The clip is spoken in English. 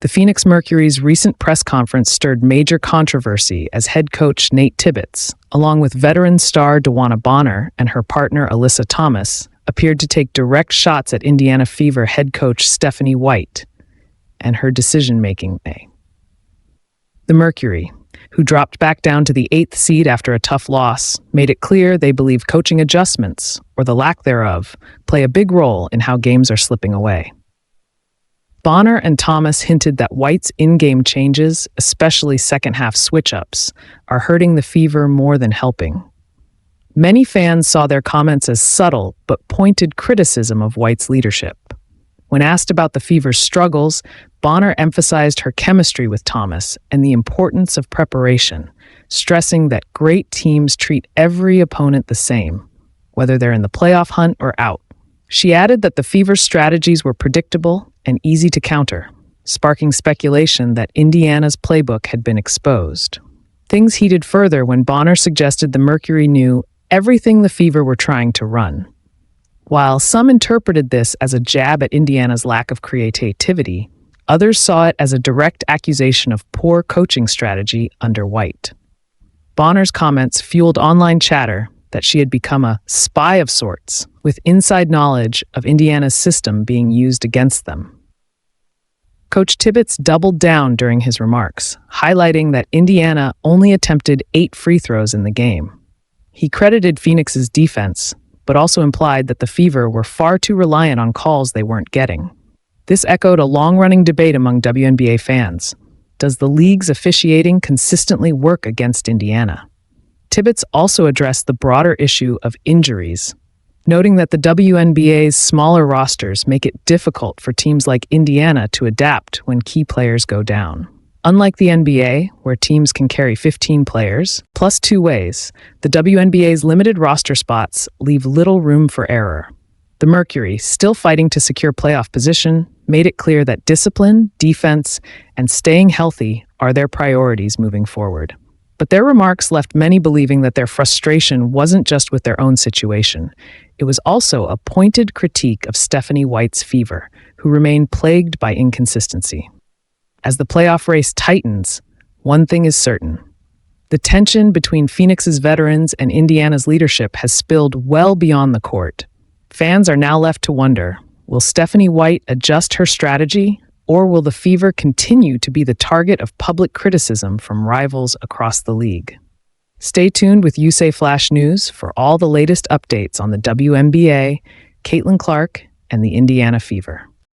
The Phoenix Mercury's recent press conference stirred major controversy as head coach Nate Tibbetts, along with veteran star DeWanna Bonner and her partner Alyssa Thomas, appeared to take direct shots at Indiana Fever head coach Stephanie White and her decision-making. The Mercury, who dropped back down to the 8th seed after a tough loss, made it clear they believe coaching adjustments, or the lack thereof, play a big role in how games are slipping away. Bonner and Thomas hinted that White's in-game changes, especially second-half switch-ups, are hurting the Fever more than helping. Many fans saw their comments as subtle but pointed criticism of White's leadership. When asked about the Fever's struggles, Bonner emphasized her chemistry with Thomas and the importance of preparation, stressing that great teams treat every opponent the same, whether they're in the playoff hunt or out. She added that the Fever's strategies were predictable and easy to counter, sparking speculation that Indiana's playbook had been exposed. Things heated further when Bonner suggested the Mercury knew everything the Fever were trying to run. While some interpreted this as a jab at Indiana's lack of creativity, others saw it as a direct accusation of poor coaching strategy under White. Bonner's comments fueled online chatter that she had become a spy of sorts, with inside knowledge of Indiana's system being used against them. Coach Tibbetts doubled down during his remarks, highlighting that Indiana only attempted 8 free throws in the game. He credited Phoenix's defense, but also implied that the Fever were far too reliant on calls they weren't getting. This echoed a long-running debate among WNBA fans. Does the league's officiating consistently work against Indiana? Tibbetts also addressed the broader issue of injuries, noting that the WNBA's smaller rosters make it difficult for teams like Indiana to adapt when key players go down. Unlike the NBA, where teams can carry 15 players, plus 2 ways, the WNBA's limited roster spots leave little room for error. The Mercury, still fighting to secure playoff position, made it clear that discipline, defense, and staying healthy are their priorities moving forward. But their remarks left many believing that their frustration wasn't just with their own situation. It was also a pointed critique of Stephanie White's Fever, who remained plagued by inconsistency. As the playoff race tightens, one thing is certain. The tension between Phoenix's veterans and Indiana's leadership has spilled well beyond the court. Fans are now left to wonder, will Stephanie White adjust her strategy, or will the Fever continue to be the target of public criticism from rivals across the league? Stay tuned with USA Flash News for all the latest updates on the WNBA, Caitlin Clark, and the Indiana Fever.